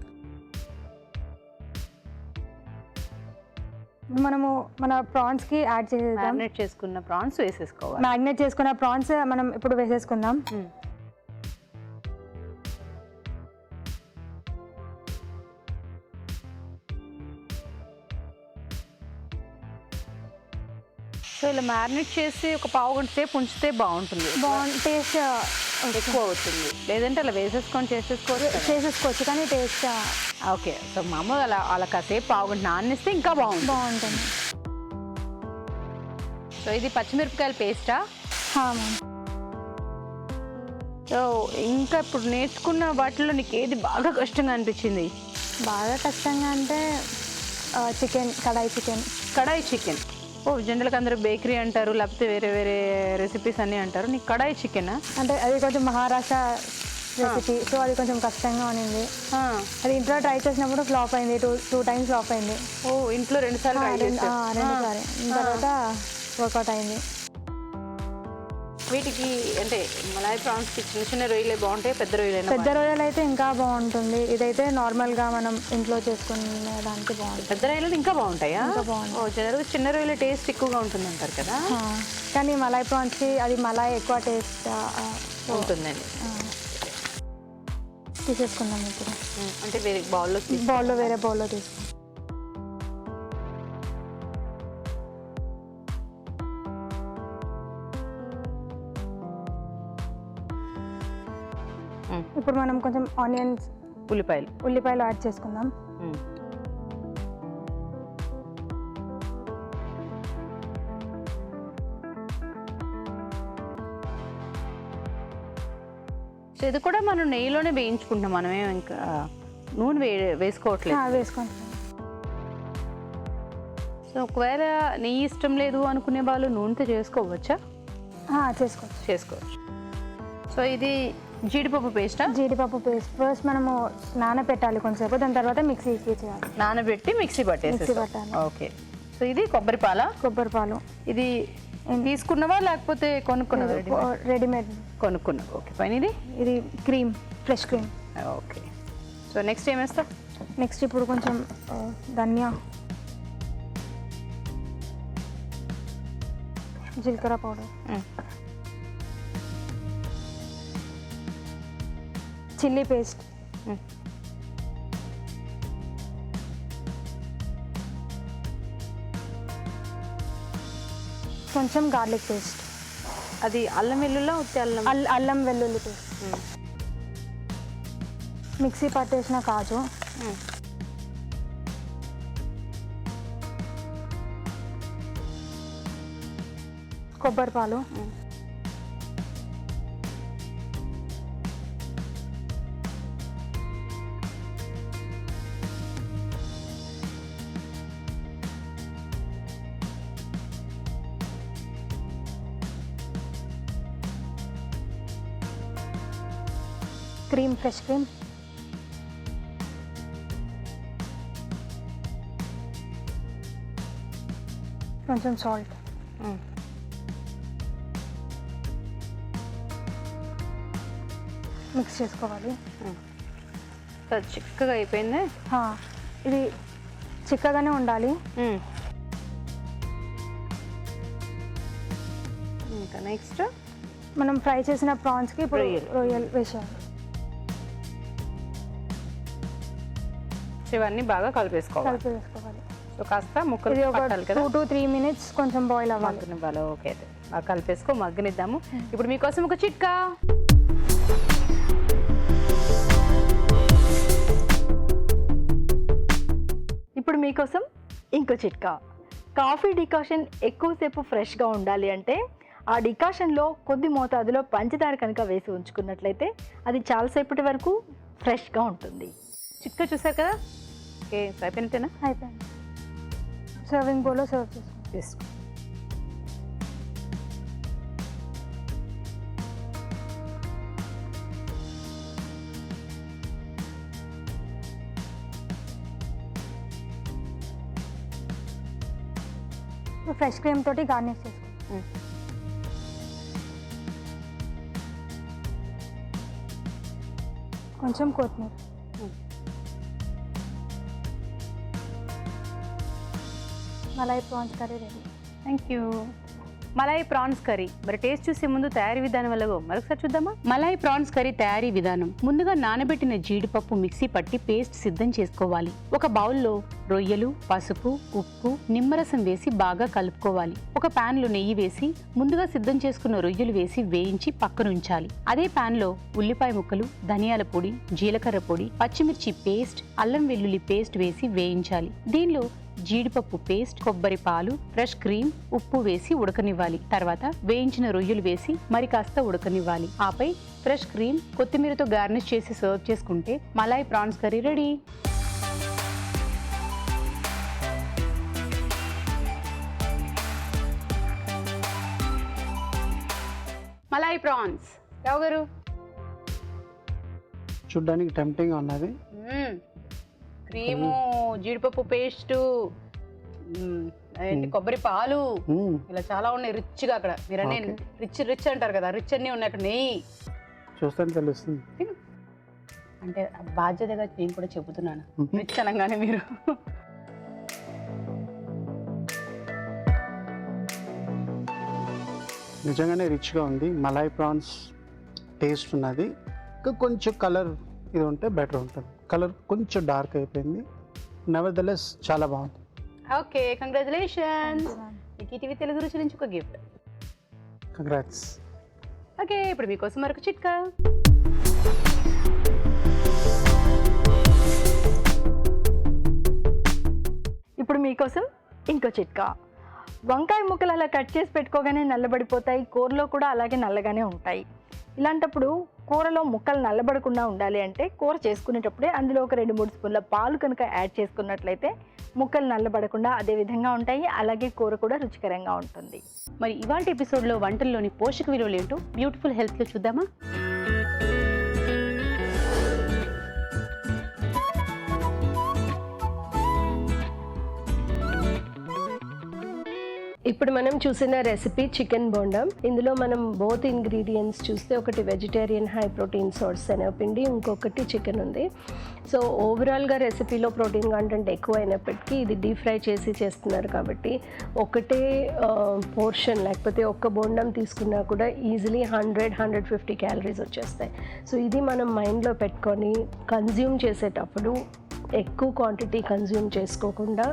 మనము మన ప్రాన్స్కి యాడ్ చేసేద్దాం. మ్యారినేట్ చేసుకున్న ప్రాన్స్ వేసేసుకోవాలి. మ్యాగ్నేట్ చేసుకున్న ప్రాన్స్ మనం ఇప్పుడు వేసేసుకుందాం. సో ఇలా మ్యారినేట్ చేసి ఒక 1/2 గంట సేపు ఉంచితే బాగుంటుంది. టేస్ట్ ఎక్కువ అవుతుంది, లేదంటే అలా వేసేసుకొని చేసేసుకోవచ్చు కానీ టేస్ట్ ఓకే, సో మామూలుగా అలా అలా కాసేపు 1/2 గంట నానేస్తే ఇంకా బాగుంటుంది. సో ఇది పచ్చిమిరపకాయల పేస్టా? మ్యామ్. సో ఇంకా ఇప్పుడు నేర్చుకున్న వాటిలో నీకు ఏది బాగా కష్టంగా అనిపించింది? బాగా కష్టంగా అంటే చికెన్, కడాయి చికెన్. ఓ, జనరల్గా అందరూ బేకరీ అంటారు, లేకపోతే వేరే వేరే రెసిపీస్ అన్నీ అంటారు. నీకు కడాయి చికెనా? అంటే అది కొంచెం మహారాష్ట్ర రెసిపీ, సో అది కొంచెం కష్టంగా ఉన్నింది. అది ఇంట్లో ట్రై చేసినప్పుడు ఫ్లాప్ అయింది. టూ టైమ్స్ ఫ్లాప్ అయింది. ఓ, ఇంట్లో 2 సార్లు ట్రై చేశారు. 2 సారి తర్వాత వర్కౌట్ అయింది. వీటికి అంటే మలాయ్ ప్రాన్స్కి చిన్న చిన్న రొయ్యలే బాగుంటాయి, పెద్ద రొయ్యలు? పెద్ద రొయ్యలు అయితే ఇంకా బాగుంటుంది. ఇదైతే నార్మల్గా మనం ఇంట్లో చేసుకునే దానికి బాగుంటుంది. పెద్ద రొయ్యలు ఇంకా బాగుంటాయా? ఇంకా బాగుంటుంది. ఓ, జనరల్గా చిన్న రొయ్యల టేస్ట్ ఎక్కువగా ఉంటుంది అంటారు కదా. కానీ మలాయ్ ప్రాన్స్కి అది మలాయ్ ఎక్కువ టేస్ట్ ఉంటుందండి. తీసేసుకుందాం ఇప్పుడు. అంటే వేరే వేరే బౌల్లో తీసుకుందాం. ఇప్పుడు మనం కొంచెం ఆనియన్స్, ఉల్లిపాయలు యాడ్ చేసుకుందాం. సో ఇది కూడా మనం నెయ్యిలోనే వేయించుకుంటాం, మనమే ఇంకా నూనె వేసుకోవట్లేదు. వేసుకుంటాం. సో ఒకవేళ నెయ్యి ఇష్టం లేదు అనుకునే వాళ్ళు నూనెతో చేసుకోవచ్చా? చేసుకోవచ్చు. సో ఇది జీడిపప్పు పేస్టా? జీడిపప్పు పేస్ట్ ఫస్ట్ మనము నానబెట్టాలి కొంచెంసేపు, దాని తర్వాత మిక్సీకి చేయాలి. నానబెట్టి మిక్సీ పట్టాలి. ఓకే, సో ఇది కొబ్బరి పాలు. ఇది తీసుకున్నవా లేకపోతే కొనుక్కున్నవా? రెడీమేడ్ కొనుక్కున్నావు. ఓకే, పైన ఇది cream, fresh cream. Okay, so next ఏం వేస్తావు? నెక్స్ట్ ఇప్పుడు కొంచెం ధనియా, జీలకర్ర పౌడర్, చిల్లీ పేస్ట్, కొంచెం గార్లిక్ పేస్ట్. అది అల్లం వెల్లుల్లా ఉత్తి అల్లం వెల్లుల్లి పేస్ట్, మిక్సీ పట్టేసిన కాజు, కొబ్బరి పాలు, క్రీమ్, ఫ్రెష్ క్రీమ్, కొంచెం సాల్ట్, మిక్స్ చేసుకోవాలి. చిక్కగా అయిపోయింది. ఇది చిక్కగానే ఉండాలి. ఇంకా నెక్స్ట్ మనం ఫ్రై చేసిన ప్రాన్స్కి ఇప్పుడు రొయ్యలు వేసేయాలి. ఇవన్నీ బాగా కలిపేసుకోవాలి. కలిపి వేసుకోవాలి. సో కాస్త ముక్కలు ఇది ఒక పట్టాలి కదా. 2 to 3 minutes కొంచెం బాయిల్ అవ్వాలి. మగ్గనివ్వాలి. ఓకే, అయితే బాగా కలిపేసుకో, మగ్గనిద్దాము. ఇప్పుడు మీకోసం ఒక చిట్కా. ఇప్పుడు మీకోసం ఇంకో చిట్కా. కాఫీ డికాషన్ ఎక్కువసేపు ఫ్రెష్గా ఉండాలి అంటే ఆ డికాషన్లో కొద్ది మోతాదులో పంచదార కనుక వేసి ఉంచుకున్నట్లయితే అది చాలాసేపటి వరకు ఫ్రెష్గా ఉంటుంది. చిట్కా చూసారు కదా. ఓకే, అయిపోయినట్టేనా? అయిపోయింది. సర్వింగ్ బౌల్లో సర్వ్ చేసుకోండి. తీసుకో. ఫ్రెష్ క్రీమ్ తోటి గార్నిష్ చేసుకోండి. కొంచెం కొత్తిమీర, malai prawns curry ready. Thank you. Malai prawns curry. మరి టేస్ట్ చూసే ముందు తయారీ విధానం వల్ల మరొకసారి చూద్దామా. మలాయి ప్రాన్స్ కర్రీ తయారీ విధానం. ముందుగా నానబెట్టిన జీడిపప్పు మిక్సీ పట్టి పేస్ట్ సిద్ధం చేసుకోవాలి. ఒక బౌల్లో రొయ్యలు, పసుపు, ఉప్పు, నిమ్మరసం వేసి బాగా కలుపుకోవాలి. ఒక పాన్ లో నెయ్యి వేసి ముందుగా సిద్ధం చేసుకున్న రొయ్యలు వేసి వేయించి పక్కనుంచాలి. అదే పాన్ లో ఉల్లిపాయ ముక్కలు, ధనియాల పొడి, జీలకర్ర పొడి, పచ్చిమిర్చి పేస్ట్, అల్లం వెల్లుల్లి పేస్ట్ వేసి వేయించాలి. దీనిలో జీడిపప్పు పేస్ట్, కొబ్బరి పాలు, ఫ్రెష్ క్రీమ్, ఉప్పు వేసి ఉడకనివ్వాలి. తర్వాత వేయించిన రొయ్యలు వేసి మరి కాస్త ఉడకనివ్వాలి. ఆపై ఫ్రెష్ క్రీమ్, కొత్తిమీరతో గార్నిష్ చేసి సర్వ్ చేసుకుంటే malai prawns curry ready. Malai prawns Rao garu చూడ్డానికి టెంప్టింగ్గా ఉన్నది. క్రీము, జీడిపప్పు పేస్టు, కొబ్బరి పాలు, ఇలా చాలా ఉన్నాయి రిచ్గా. అక్కడ మీరు అన్నీ రిచ్ అంటారు కదా, రిచ్ అన్నీ ఉన్నాయి. అక్కడ నెయ్యి చూస్తాను తెలుస్తుంది. అంటే బాధ్యతగా నేను కూడా చెబుతున్నాను, రిచ్ అనగానే మీరు. నిజంగానే రిచ్గా ఉంది. మలాయి ప్రాన్స్ టేస్ట్ ఉన్నది. ఇంకా కొంచెం కలర్ ఇది ఉంటే బెటర్ ఉంటుంది. కలర్ కొంచెం డార్క్ అయిపోయింది. నెవర్దెలెస్ చాలా బాగుంది. Okay, congratulations. మీకు ఈటీవీ తెలుగు రుచి నుంచి ఒక గిఫ్ట్. కంగ్రాట్స్. ఓకే, ఇప్పుడు మీకోసం మరొక చిట్కా. ఇప్పుడు మీకోసం ఇంకో చిట్కా. వంకాయ ముక్కలు అలా కట్ చేసి పెట్టుకోగానే నల్లబడిపోతాయి, కూరలో కూడా అలాగే నల్లగానే ఉంటాయి. ఇలాంటప్పుడు కూరలో ముక్కలు నల్లబడకుండా ఉండాలి అంటే కూర చేసుకునేటప్పుడే అందులో ఒక 2-3 స్పూన్ల పాలు కనుక యాడ్ చేసుకున్నట్లయితే ముక్కలు నల్లబడకుండా అదే విధంగా ఉంటాయి. అలాగే కూర కూడా రుచికరంగా ఉంటుంది. మరి ఇవాళ ఎపిసోడ్లో వంటల్లోని పోషక విలువలు ఏంటో బ్యూటిఫుల్ హెల్త్లో చూద్దామా. ఇప్పుడు మనం చూసిన రెసిపీ చికెన్ బోండా. ఇందులో మనం బోత్ ఇంగ్రీడియంట్స్ చూస్తే ఒకటి వెజిటేరియన్ హై ప్రోటీన్ సోర్స్ శనగపిండి, ఇంకొకటి చికెన్ ఉంది. సో ఓవరాల్గా రెసిపీలో ప్రోటీన్ కంటెంట్ ఎక్కువ అయినప్పటికీ ఇది డీప్ ఫ్రై చేసి చేస్తున్నారు కాబట్టి ఒకటే పోర్షన్ లేకపోతే ఒక్క బోండం తీసుకున్నా కూడా ఈజీలీ 100-150 క్యాలరీస్ వచ్చేస్తాయి. సో ఇది మనం మైండ్లో పెట్టుకొని కన్జ్యూమ్ చేసేటప్పుడు ఎక్కువ క్వాంటిటీ కన్జ్యూమ్ చేసుకోకుండా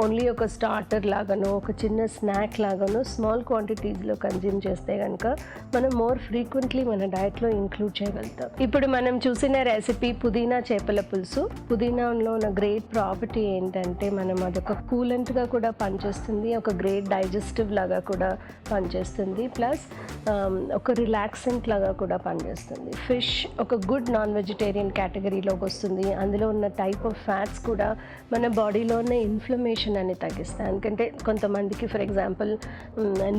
ఓన్లీ ఒక స్టార్టర్ లాగానో ఒక చిన్న స్నాక్ లాగానో స్మాల్ క్వాంటిటీస్లో కన్జ్యూమ్ చేస్తే కనుక మనం మోర్ ఫ్రీక్వెంట్లీ మన డైట్లో ఇంక్లూడ్ చేయగలుగుతాం. ఇప్పుడు మనం చూసిన రెసిపీ పుదీనా చేపల పులుసు. పుదీనాలో ఉన్న గ్రేట్ ప్రాపర్టీ ఏంటంటే మనం అదొక కూలెంట్గా కూడా పనిచేస్తుంది, ఒక గ్రేట్ డైజెస్టివ్ లాగా కూడా పనిచేస్తుంది, ప్లస్ ఒక రిలాక్సెంట్ లాగా కూడా పనిచేస్తుంది. ఫిష్ ఒక గుడ్ నాన్ వెజిటేరియన్ కేటగిరీలోకి వస్తుంది. అందులో ఉన్న టైప్ ఆఫ్ ఫ్యాట్స్ కూడా మన బాడీలో ఉన్న ఇన్ఫ్లమేషన్ అని తగ్గిస్తాయి. ఎందుకంటే కొంతమందికి ఫర్ ఎగ్జాంపుల్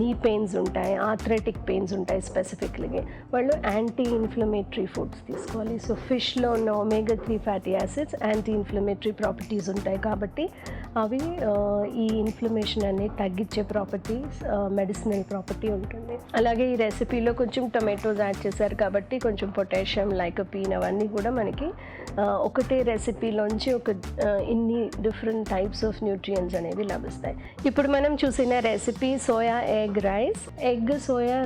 నీ పెయిన్స్ ఉంటాయి, ఆర్థరైటిక్ పెయిన్స్ ఉంటాయి స్పెసిఫిక్లీ, వాళ్ళు యాంటీ ఇన్ఫ్లమేటరీ ఫుడ్స్ తీసుకోవాలి. సో ఫిష్లో ఉన్న omega-3 fatty acids anti inflammatory properties ఉంటాయి కాబట్టి అవి ఈ ఇన్ఫ్లమేషన్ అనేది తగ్గించే ప్రాపర్టీస్, మెడిసినల్ ప్రాపర్టీ ఉంటుంది. అలాగే ఈ రెసిపీలో కొంచెం టొమాటోస్ యాడ్ చేశారు కాబట్టి కొంచెం పొటాషియం, లైకోపీన్ అవన్నీ కూడా మనకి ఒకటే రెసిపీలోంచి ఇన్ని డిఫరెంట్ టైప్స్ ఆఫ్ న్యూట్రియంట్స్ అనేవి లభిస్తాయి. ఇప్పుడు మనం చూసిన recipe soya egg rice. Egg, soya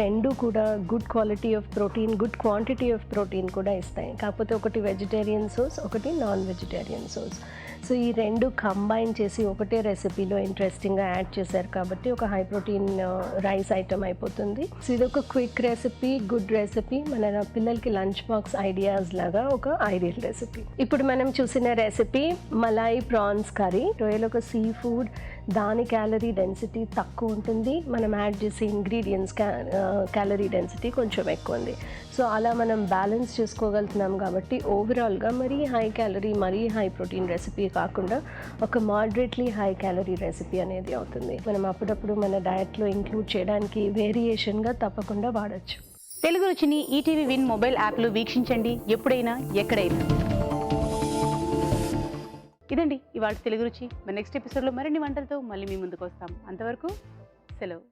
రెండు కూడా good quality of protein, good quantity of protein కూడా ఇస్తాయి. కాకపోతే ఒకటి వెజిటేరియన్ సోర్స్, ఒకటి నాన్ వెజిటేరియన్ సోర్స్. సో ఈ రెండు కంబైన్ చేసి ఒకటే రెసిపీలో ఇంట్రెస్టింగ్గా యాడ్ చేశారు కాబట్టి ఒక హై ప్రోటీన్ రైస్ ఐటమ్ అయిపోతుంది. సో ఇది ఒక క్విక్ రెసిపీ, గుడ్ రెసిపీ, మన పిల్లలకి లంచ్ బాక్స్ ఐడియాస్ లాగా ఒక ఐడియల్ రెసిపీ. ఇప్పుడు మనం చూసిన రెసిపీ మలాయ్ ప్రాన్స్ కర్రీ. రొయ్యలు ఒక సీ ఫుడ్, దాని క్యాలరీ డెన్సిటీ తక్కువ ఉంటుంది, మనం యాడ్ చేసే ఇంగ్రీడియంట్స్ క్యాలరీ డెన్సిటీ కొంచెం ఎక్కువ ఉంది. సో అలా మనం బ్యాలెన్స్ చేసుకోగలుగుతున్నాం కాబట్టి ఓవరాల్గా మరీ హై క్యాలరీ, మరీ హై ప్రోటీన్ రెసిపీ కాకుండా ఒక మోడరేట్లీ హై క్యాలరీ రెసిపీ అనేది అవుతుంది. మనం అప్పుడప్పుడు మన డయట్లో ఇంక్లూడ్ చేయడానికి వేరియేషన్గా తప్పకుండా వాడచ్చు. తెలుగు రుచిని ఈటీవీ విన్ మొబైల్ యాప్లో వీక్షించండి, ఎప్పుడైనా ఎక్కడైనా. ఇదండి ఇవాళ తెలుగు రుచి. మన నెక్స్ట్ ఎపిసోడ్లో మరిన్ని వంటలతో మళ్ళీ మీ ముందుకు వస్తాం. అంతవరకు సెలవు.